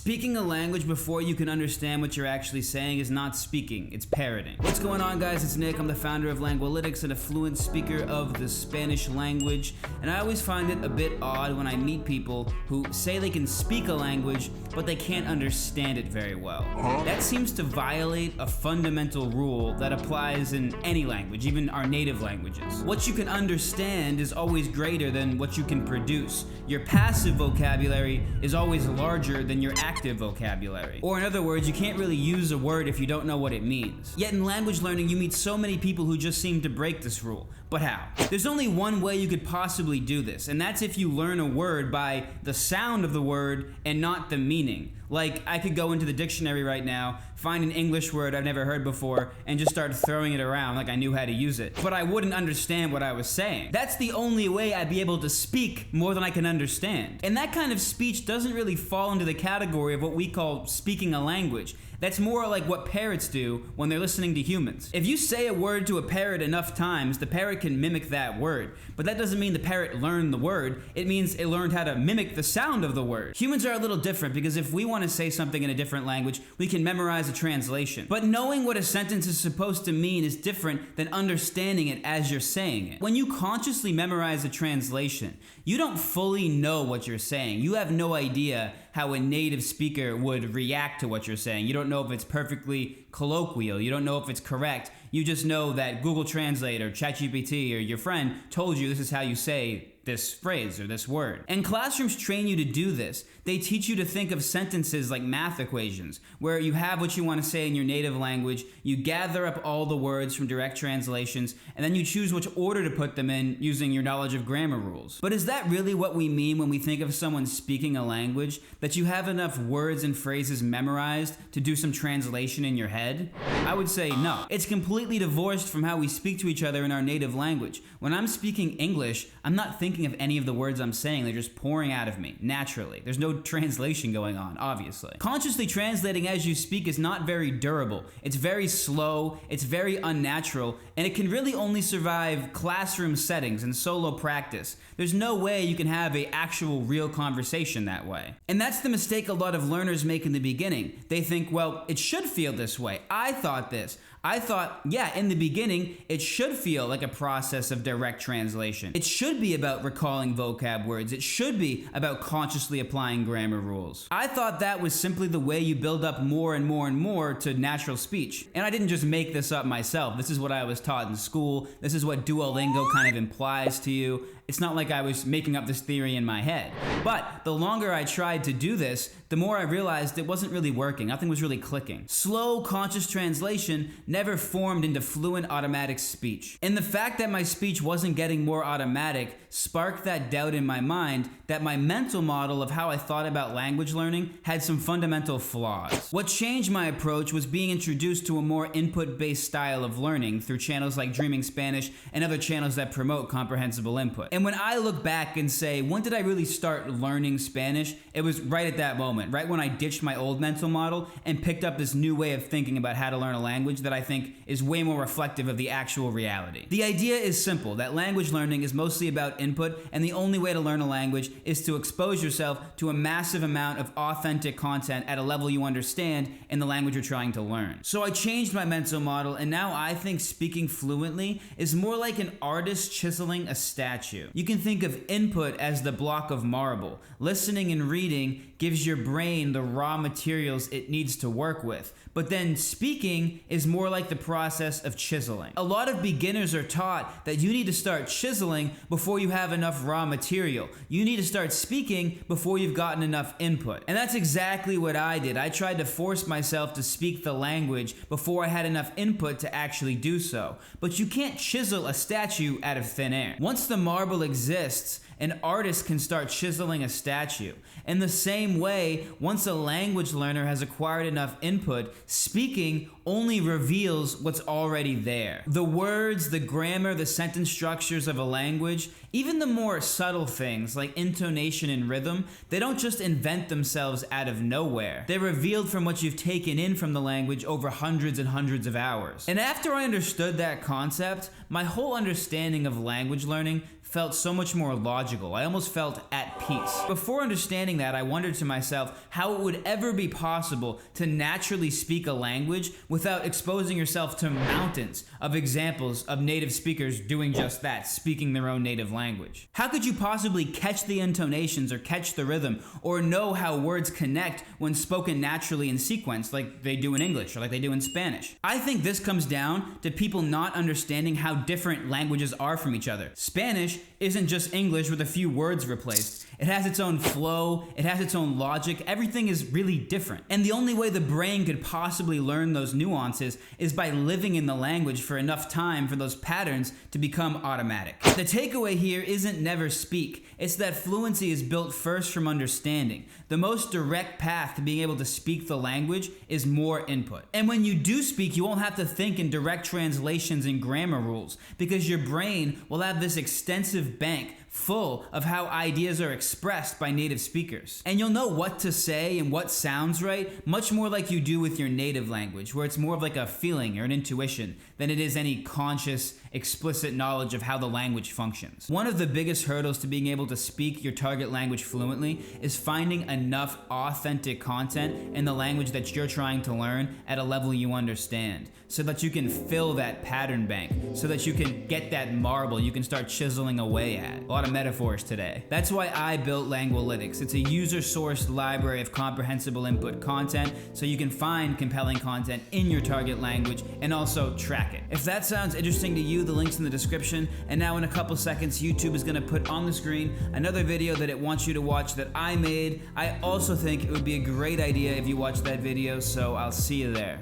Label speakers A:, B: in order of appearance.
A: Speaking a language before you can understand what you're actually saying is not speaking, it's parroting. What's going on, guys? It's Nick. I'm the founder of Lengualytics and a fluent speaker of the Spanish language. And I always find it a bit odd when I meet people who say they can speak a language, but they can't understand it very well. That seems to violate a fundamental rule that applies in any language, even our native languages. What you can understand is always greater than what you can produce. Your passive vocabulary is always larger than your active vocabulary. Or in other words, you can't really use a word if you don't know what it means. Yet in language learning, you meet so many people who just seem to break this rule. But how? There's only one way you could possibly do this, and that's if you learn a word by the sound of the word and not the meaning. Like, I could go into the dictionary right now, find an English word I've never heard before, and just start throwing it around like I knew how to use it. But I wouldn't understand what I was saying. That's the only way I'd be able to speak more than I can understand. And that kind of speech doesn't really fall into the category of what we call speaking a language. That's more like what parrots do when they're listening to humans. If you say a word to a parrot enough times, the parrot can mimic that word. But that doesn't mean the parrot learned the word. It means it learned how to mimic the sound of the word. Humans are a little different because if we want to say something in a different language, we can memorize a translation. But knowing what a sentence is supposed to mean is different than understanding it as you're saying it. When you consciously memorize a translation, you don't fully know what you're saying. You have no idea how a native speaker would react to what you're saying. You don't know if it's perfectly colloquial. You don't know if it's correct. You just know that Google Translate or ChatGPT or your friend told you this is how you say this phrase or this word. And classrooms train you to do this. They teach you to think of sentences like math equations, where you have what you want to say in your native language, you gather up all the words from direct translations, and then you choose which order to put them in using your knowledge of grammar rules. But is that really what we mean when we think of someone speaking a language? That you have enough words and phrases memorized to do some translation in your head? I would say no. It's completely divorced from how we speak to each other in our native language. When I'm speaking English, I'm not thinking of any of the words I'm saying. They're just pouring out of me, naturally. There's no translation going on, obviously. Consciously translating as you speak is not very durable. It's very slow, it's very unnatural, and it can really only survive classroom settings and solo practice. There's no way you can have an actual real conversation that way. And that's the mistake a lot of learners make in the beginning. They think, well, it should feel this way. I thought this. I thought, yeah, in the beginning, it should feel like a process of direct translation. It should be about recalling vocab words. It should be about consciously applying grammar rules. I thought that was simply the way you build up more and more and more to natural speech. And I didn't just make this up myself. This is what I was taught in school. This is what Duolingo kind of implies to you. It's not like I was making up this theory in my head. But the longer I tried to do this, the more I realized it wasn't really working. Nothing was really clicking. Slow, conscious translation never formed into fluent automatic speech. And the fact that my speech wasn't getting more automatic sparked that doubt in my mind that my mental model of how I thought about language learning had some fundamental flaws. What changed my approach was being introduced to a more input-based style of learning through channels like Dreaming Spanish and other channels that promote comprehensible input. And when I look back and say, when did I really start learning Spanish? It was right at that moment, right when I ditched my old mental model and picked up this new way of thinking about how to learn a language that I think is way more reflective of the actual reality. The idea is simple, that language learning is mostly about input, and the only way to learn a language is to expose yourself to a massive amount of authentic content at a level you understand in the language you're trying to learn. So I changed my mental model, and now I think speaking fluently is more like an artist chiseling a statue. You can think of input as the block of marble. Listening and reading gives your brain the raw materials it needs to work with. But then speaking is more like the process of chiseling. A lot of beginners are taught that you need to start chiseling before you have enough raw material. You need to start speaking before you've gotten enough input. And that's exactly what I did. I tried to force myself to speak the language before I had enough input to actually do so. But you can't chisel a statue out of thin air. Once the marble exists, an artist can start chiseling a statue. In the same way, once a language learner has acquired enough input, speaking only reveals what's already there. The words, the grammar, the sentence structures of a language, even the more subtle things like intonation and rhythm, they don't just invent themselves out of nowhere. They're revealed from what you've taken in from the language over hundreds and hundreds of hours. And after I understood that concept, my whole understanding of language learning felt so much more logical. I almost felt at peace. Before understanding that, I wondered to myself how it would ever be possible to naturally speak a language without exposing yourself to mountains of examples of native speakers doing just that, speaking their own native language. How could you possibly catch the intonations or catch the rhythm or know how words connect when spoken naturally in sequence like they do in English or like they do in Spanish? I think this comes down to people not understanding how different languages are from each other. Spanish isn't just English with a few words replaced. It has its own flow, it has its own logic, everything is really different. And the only way the brain could possibly learn those nuances is by living in the language for enough time for those patterns to become automatic. The takeaway here isn't never speak, it's that fluency is built first from understanding. The most direct path to being able to speak the language is more input. And when you do speak, you won't have to think in direct translations and grammar rules, because your brain will have this extensive bank full of how ideas are expressed by native speakers. And you'll know what to say and what sounds right, much more like you do with your native language, where it's more of like a feeling or an intuition than it is any conscious, explicit knowledge of how the language functions. One of the biggest hurdles to being able to speak your target language fluently is finding enough authentic content in the language that you're trying to learn at a level you understand, so that you can fill that pattern bank, so that you can get that marble you can start chiseling away at. A lot of metaphors today. That's why I built Lengualytics. It's a user-sourced library of comprehensible input content, so you can find compelling content in your target language and also track it. If that sounds interesting to you, the link's in the description, and now in a couple seconds, YouTube is gonna put on the screen another video that it wants you to watch that I made. I also think it would be a great idea if you watch that video, so I'll see you there.